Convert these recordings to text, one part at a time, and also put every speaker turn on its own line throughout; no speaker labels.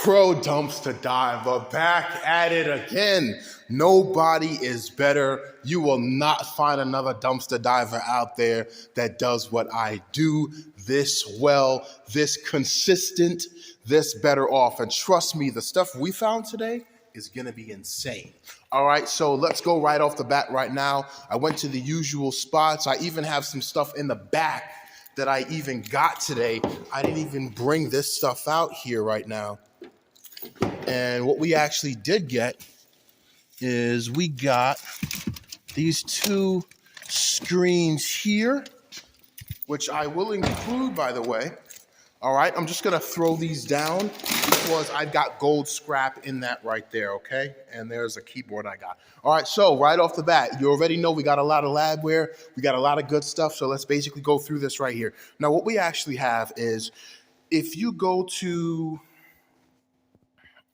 Pro dumpster diver back at it again. Nobody is better. You will not find another dumpster diver out there that does what I do this well, this consistent, this better off. And trust me, the stuff we found today is gonna be insane. All right, so let's go right off the bat right now. I went to the usual spots. I even have some stuff in the back that I even got today. I didn't even bring this stuff out here right now. And what we actually did get is we got these two screens here, which I will include, by the way. All right, I'm just gonna throw these down because I've got gold scrap in that right there, okay? And there's a keyboard I got. All right, so right off the bat, you already know we got a lot of labware, we got a lot of good stuff, so let's basically go through this right here. Now, what we actually have is, if you go to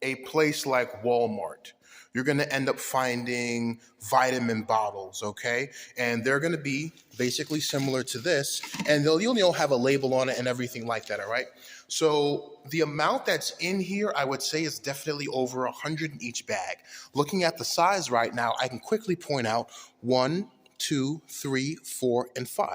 a place like Walmart, you're going to end up finding vitamin bottles, okay? And they're going to be basically similar to this, and you'll have a label on it and everything like that, all right? So the amount that's in here, I would say, is definitely over 100 in each bag. Looking at the size right now, I can quickly point out 1, 2, 3, 4, and 5.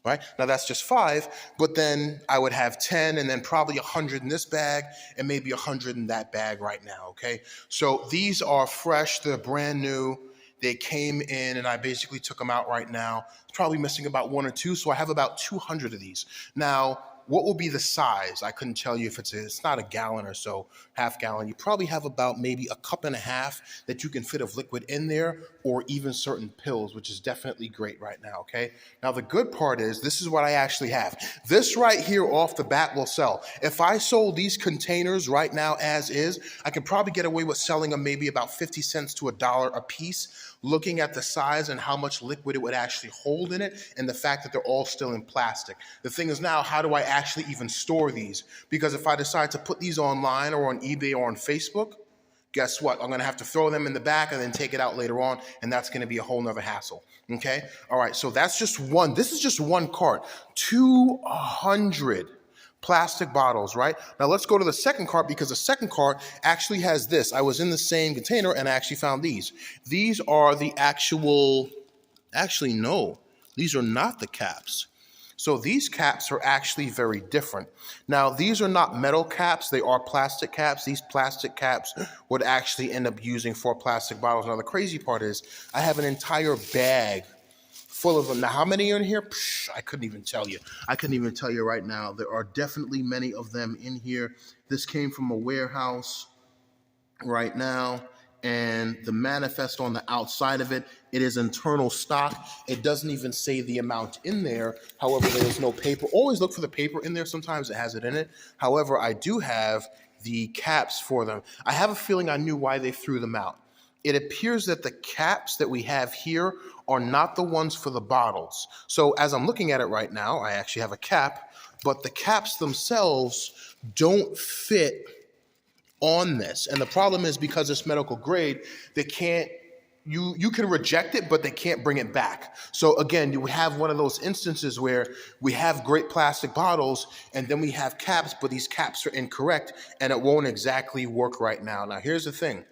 Right? Now that's just 5, but then I would have 10 and then probably 100 in this bag and maybe 100 in that bag right now, okay? So these are fresh, they're brand new. They came in and I basically took them out right now. Probably missing about 1 or 2, so I have about 200 of these. Now, what will be the size? I couldn't tell you if it's not a gallon or so, half gallon. You probably have about maybe a cup and a half that you can fit of liquid in there, or even certain pills, which is definitely great right now, okay? Now, the good part is, this is what I actually have. This right here off the bat will sell. If I sold these containers right now as is, I could probably get away with selling them maybe about 50 cents to $1 a piece, looking at the size and how much liquid it would actually hold in it, and the fact that they're all still in plastic. The thing is now, how do I actually even store these? Because if I decide to put these online or on eBay or on Facebook, guess what? I'm gonna have to throw them in the back and then take it out later on, and that's gonna be a whole nother hassle, okay? All right, so that's just one. This is just one cart. 200 plastic bottles, right? Now let's go to the second cart, because the second cart actually has this. I was in the same container and I actually found these. These are the actually no, these are not the caps. So these caps are actually very different. Now, these are not metal caps, they are plastic caps. These plastic caps would actually end up using 4 plastic bottles. Now, the crazy part is I have an entire bag full of them. Now, how many are in here? Psh, I couldn't even tell you. I couldn't even tell you right now. There are definitely many of them in here. This came from a warehouse right now, and the manifest on the outside of it, it is internal stock. It doesn't even say the amount in there. However, there is no paper. Always look for the paper in there. Sometimes it has it in it. However, I do have the caps for them. I have a feeling I knew why they threw them out. It appears that the caps that we have here are not the ones for the bottles. So as I'm looking at it right now, I actually have a cap, but the caps themselves don't fit on this. And the problem is, because it's medical grade, they can't, you can reject it, but they can't bring it back. So again, you have one of those instances where we have great plastic bottles and then we have caps, but these caps are incorrect and it won't exactly work right now. Now, here's the thing.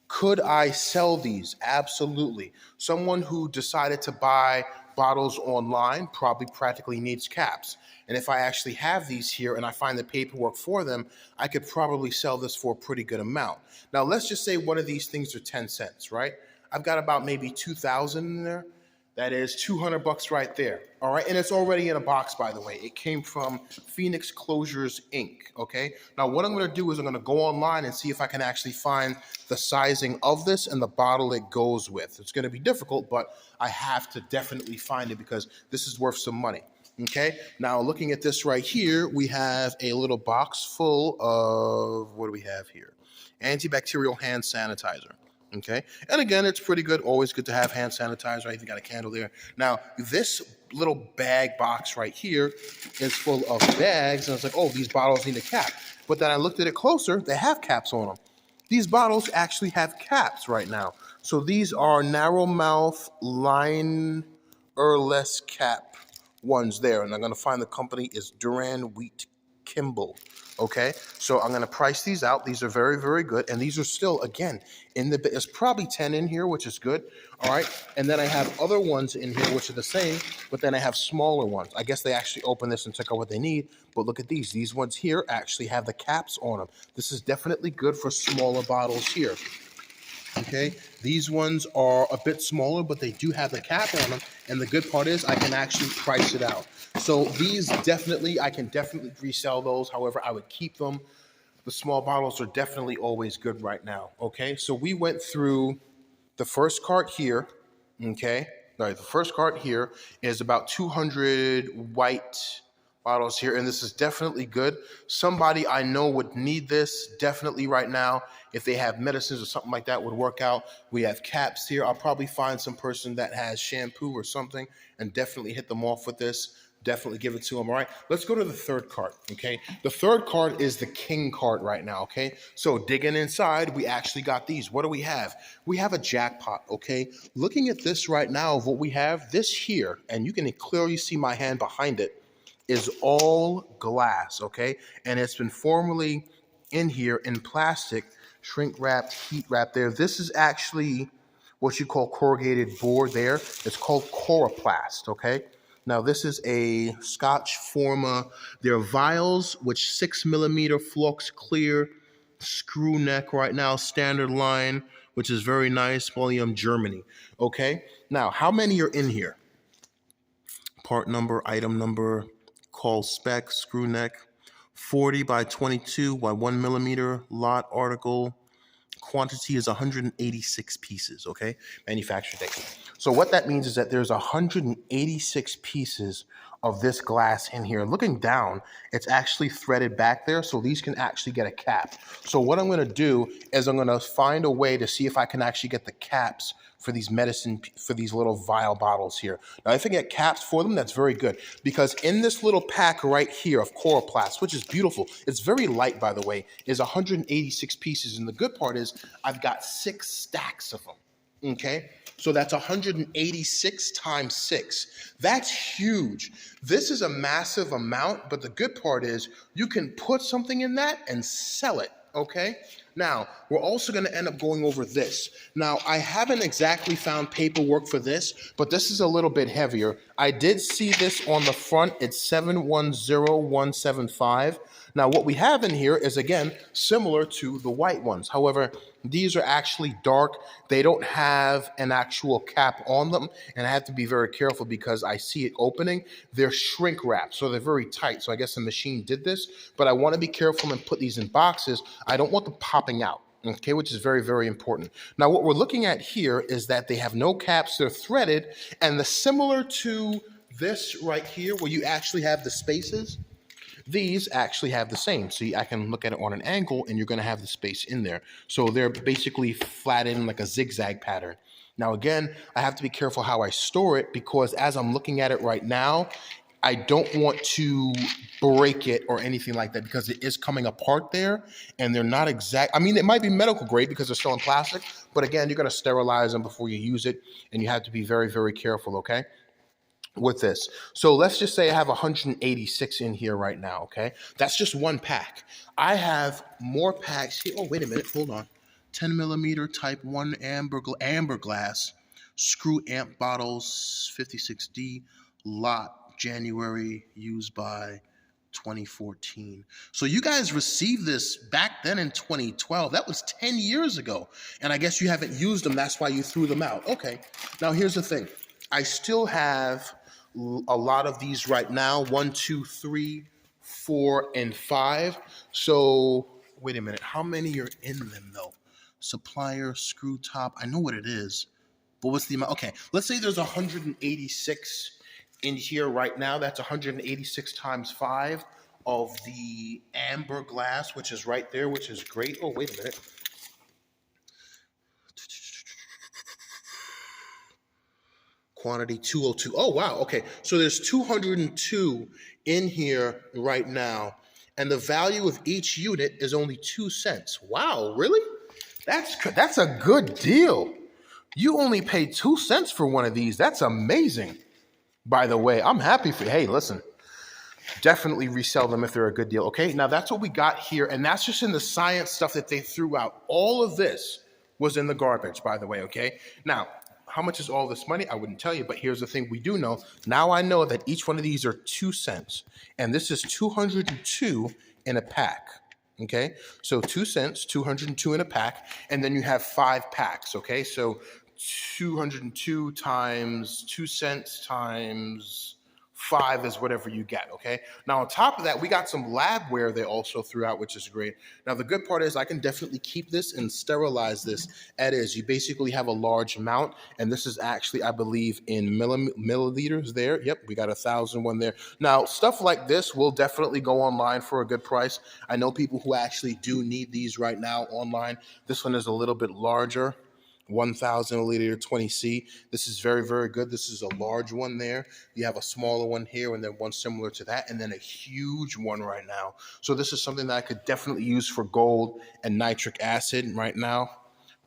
Could I sell these? Absolutely. Someone who decided to buy bottles online probably practically needs caps. And if I actually have these here and I find the paperwork for them, I could probably sell this for a pretty good amount. Now, let's just say one of these things are 10 cents, right? I've got about maybe 2,000 in there. That is $200 right there, all right? And it's already in a box, by the way. It came from Phoenix Closures, Inc., okay? Now, what I'm gonna do is I'm gonna go online and see if I can actually find the sizing of this and the bottle it goes with. It's gonna be difficult, but I have to definitely find it because this is worth some money, okay? Now, looking at this right here, we have a little box full of, what do we have here? Antibacterial hand sanitizer. Okay, and again, it's pretty good. Always good to have hand sanitizer. I even got a candle there. Now, this little bag box right here is full of bags, and it's like, oh, these bottles need a cap. But then I looked at it closer. They have caps on them. These bottles actually have caps right now. So these are narrow mouth linerless cap ones there, and I'm going to find the company is Duran Wheat Kimball. Okay, so I'm gonna price these out. These are very, very good. And these are still, again, there's probably 10 in here, which is good. All right, and then I have other ones in here, which are the same, but then I have smaller ones. I guess they actually opened this and took out what they need, but look at these. These ones here actually have the caps on them. This is definitely good for smaller bottles here. Okay, these ones are a bit smaller, but they do have the cap on them. And the good part is I can actually price it out. So these I can definitely resell those. However, I would keep them. The small bottles are definitely always good right now. Okay, so we went through the first cart here. Okay, all right, the first cart here is about 200 white bottles here, and this is definitely good. Somebody I know would need this definitely right now. If they have medicines or something like that would work out. We have caps here. I'll probably find some person that has shampoo or something and definitely hit them off with this. Definitely give it to them. All right, let's go to the third cart. Okay, the third cart is the king cart right now. Okay, so digging inside, we actually got these. What do we have? We have a jackpot. Okay, looking at this right now of what we have, this here, and you can clearly see my hand behind it, is all glass. Okay, and it's been formerly in here in plastic, shrink wrapped, heat wrapped there. This is actually what you call corrugated board there. It's called coroplast. Okay, now this is a Scotch Forma. They're vials, which 6mm flux clear, screw neck right now, standard line, which is very nice, William, Germany. Okay, now how many are in here? Part number, item number, call spec, screw neck, 40 by 22 by 1mm, lot article. Quantity is 186 pieces, okay? Manufacture date. So what that means is that there's 186 pieces of this glass in here. Looking down, it's actually threaded back there, so these can actually get a cap. So what I'm gonna do is I'm gonna find a way to see if I can actually get the caps for these for these little vial bottles here. Now, if I get caps for them, that's very good, because in this little pack right here of coroplast, which is beautiful, it's very light, by the way, is 186 pieces. And the good part is I've got 6 stacks of them. Okay, so that's 186 times 6. That's huge. This is a massive amount, but the good part is you can put something in that and sell it. Okay, now we're also going to end up going over this. Now, I haven't exactly found paperwork for this, but this is a little bit heavier. I did see this on the front. It's 710175. Now, what we have in here is, again, similar to the white ones. However, these are actually dark. They don't have an actual cap on them, and I have to be very careful because I see it opening. They're shrink wrapped, so they're very tight. So I guess the machine did this, but I want to be careful and put these in boxes. I don't want them popping out, okay, which is very, very important. Now, what we're looking at here is that they have no caps. They're threaded, and similar to this right here where you actually have the spaces, these actually have the same. See, I can look at it on an angle and you're going to have the space in there. So they're basically flattened like a zigzag pattern. Now, again, I have to be careful how I store it because as I'm looking at it right now, I don't want to break it or anything like that because it is coming apart there and they're not exact. I mean, it might be medical grade because they're still in plastic, but again, you're going to sterilize them before you use it and you have to be very, very careful, okay, with this. So let's just say I have 186 in here right now, okay? That's just one pack. I have more packs here. Oh, wait a minute, hold on. 10mm type 1 amber glass, screw amp bottles, 56D, lot, January, used by 2014. So you guys received this back then in 2012. That was 10 years ago. And I guess you haven't used them. That's why you threw them out. Okay. Now here's the thing. I still have a lot of these right now. 1, 2, 3, 4, and 5. So wait a minute. How many are in them though? Supplier, screw top. I know what it is. But what's the amount? Okay. Let's say there's 186 in here right now. That's 186 times 5 of the amber glass, which is right there, which is great. Oh, wait a minute. Quantity 202. Oh, wow. Okay. So there's 202 in here right now. And the value of each unit is only 2 cents. Wow. Really? That's a good deal. You only pay 2 cents for one of these. That's amazing. By the way, I'm happy for you. Hey, listen, definitely resell them if they're a good deal. Okay, now that's what we got here, and that's just in the science stuff that they threw out. All of this was in the garbage, by the way. Okay, now how much is all this money? I wouldn't tell you, but here's the thing we do know. Now I know that each one of these are 2 cents, and this is 202 in a pack. Okay, so 2 cents, 202 in a pack, and then you have 5 packs. Okay, so 202 times 2 cents times 5 is whatever you get, okay? Now, on top of that, we got some labware they also threw out, which is great. Now, the good part is I can definitely keep this and sterilize this as is. You basically have a large amount, and this is actually, I believe, in milliliters there. Yep, we got 1,001 there. Now, stuff like this will definitely go online for a good price. I know people who actually do need these right now online. This one is a little bit larger. 1,000 milliliter 20C. This is very, very good. This is a large one there. You have a smaller one here and then one similar to that and then a huge one right now. So this is something that I could definitely use for gold and nitric acid right now.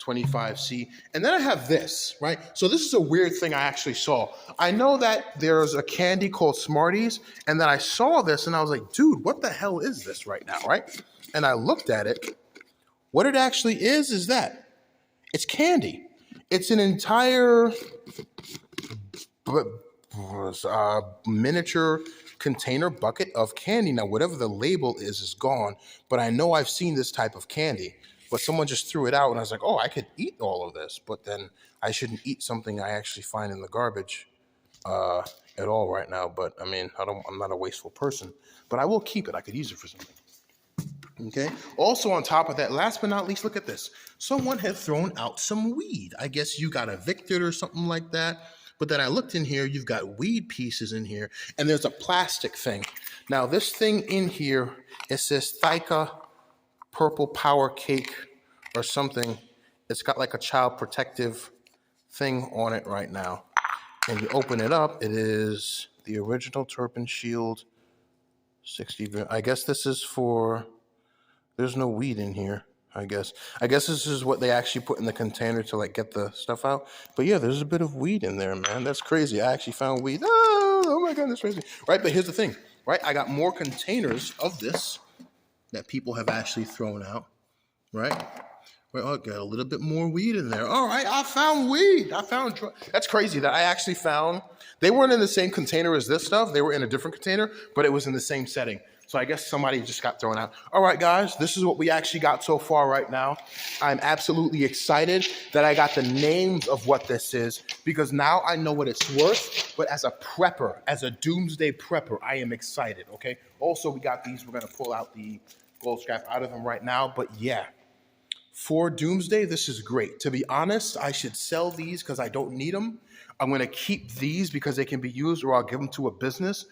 25C. And then I have this, right? So this is a weird thing I actually saw. I know that there's a candy called Smarties, and then I saw this and I was like, dude, what the hell is this right now, right? And I looked at it. What it actually is that it's candy. It's an entire miniature container bucket of candy. Now, whatever the label is gone, but I know I've seen this type of candy. But someone just threw it out, and I was like, oh, I could eat all of this, but then I shouldn't eat something I actually find in the garbage at all right now. But I mean, I'm not a wasteful person, but I will keep it. I could use it for something. Okay. Also, on top of that, last but not least, look at this. Someone had thrown out some weed. I guess you got evicted or something like that. But then I looked in here, you've got weed pieces in here, and there's a plastic thing. Now, this thing in here, it says Thika Purple Power Cake or something. It's got like a child protective thing on it right now. And you open it up, it is the original Turpin Shield 60. I guess this is for... There's no weed in here, I guess. I guess this is what they actually put in the container to like get the stuff out. But yeah, there's a bit of weed in there, man. That's crazy. I actually found weed. Oh my God, that's crazy. Right, but here's the thing, right? I got more containers of this that people have actually thrown out, right? Well, I got a little bit more weed in there. All right, I found weed. That's crazy that I actually found. They weren't in the same container as this stuff. They were in a different container, but it was in the same setting. So I guess somebody just got thrown out. All right, guys, this is what we actually got so far right now. I'm absolutely excited that I got the names of what this is because now I know what it's worth. But as a prepper, as a doomsday prepper, I am excited, okay? Also, we got these. We're going to pull out the gold scrap out of them right now. But yeah, for doomsday, this is great. To be honest, I should sell these because I don't need them. I'm going to keep these because they can be used or I'll give them to a business.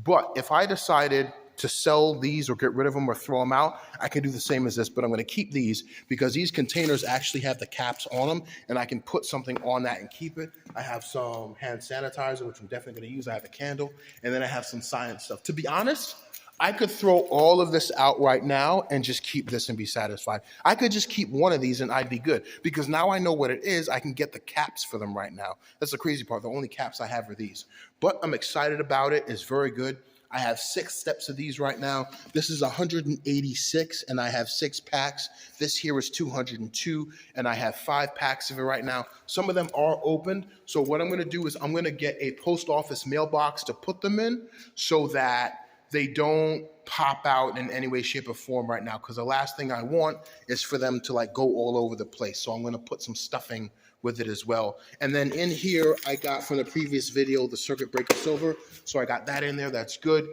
But if I decided to sell these or get rid of them or throw them out, I can do the same as this, but I'm going to keep these because these containers actually have the caps on them and I can put something on that and keep it. I have some hand sanitizer, which I'm definitely going to use. I have a candle, and then I have some science stuff. To be honest, I could throw all of this out right now and just keep this and be satisfied. I could just keep one of these and I'd be good because now I know what it is. I can get the caps for them right now. That's the crazy part. The only caps I have are these, but I'm excited about it. It's very good. I have 6 steps of these right now. This is 186, and I have 6 packs. This here is 202, and I have 5 packs of it right now. Some of them are opened, so what I'm going to do is I'm going to get a post office mailbox to put them in so that they don't pop out in any way, shape, or form right now, because the last thing I want is for them to like go all over the place. So I'm going to put some stuffing with it as well. And then in here, I got from the previous video, the circuit breaker silver. So I got that in there. That's good.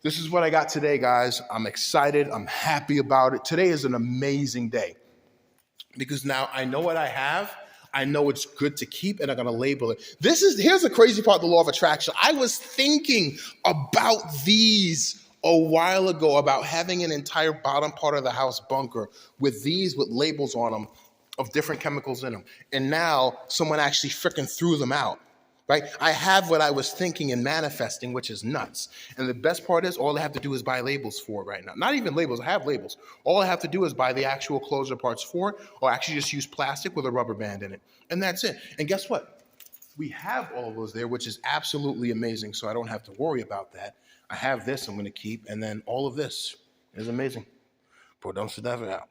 This is what I got today, guys. I'm excited. I'm happy about it. Today is an amazing day because now I know what I have. I know it's good to keep, and I'm going to label it. Here's the crazy part of the law of attraction. I was thinking about these a while ago, about having an entire bottom part of the house bunker with these with labels on them of different chemicals in them. And now someone actually freaking threw them out, right? I have what I was thinking and manifesting, which is nuts. And the best part is all I have to do is buy labels for it right now. Not even labels, I have labels. All I have to do is buy the actual closure parts for it, or actually just use plastic with a rubber band in it. And that's it. And guess what? we have all of those there, which is absolutely amazing. So I don't have to worry about that. I have this I'm going to keep, and then all of this is amazing. Pro Dumpster Diver out.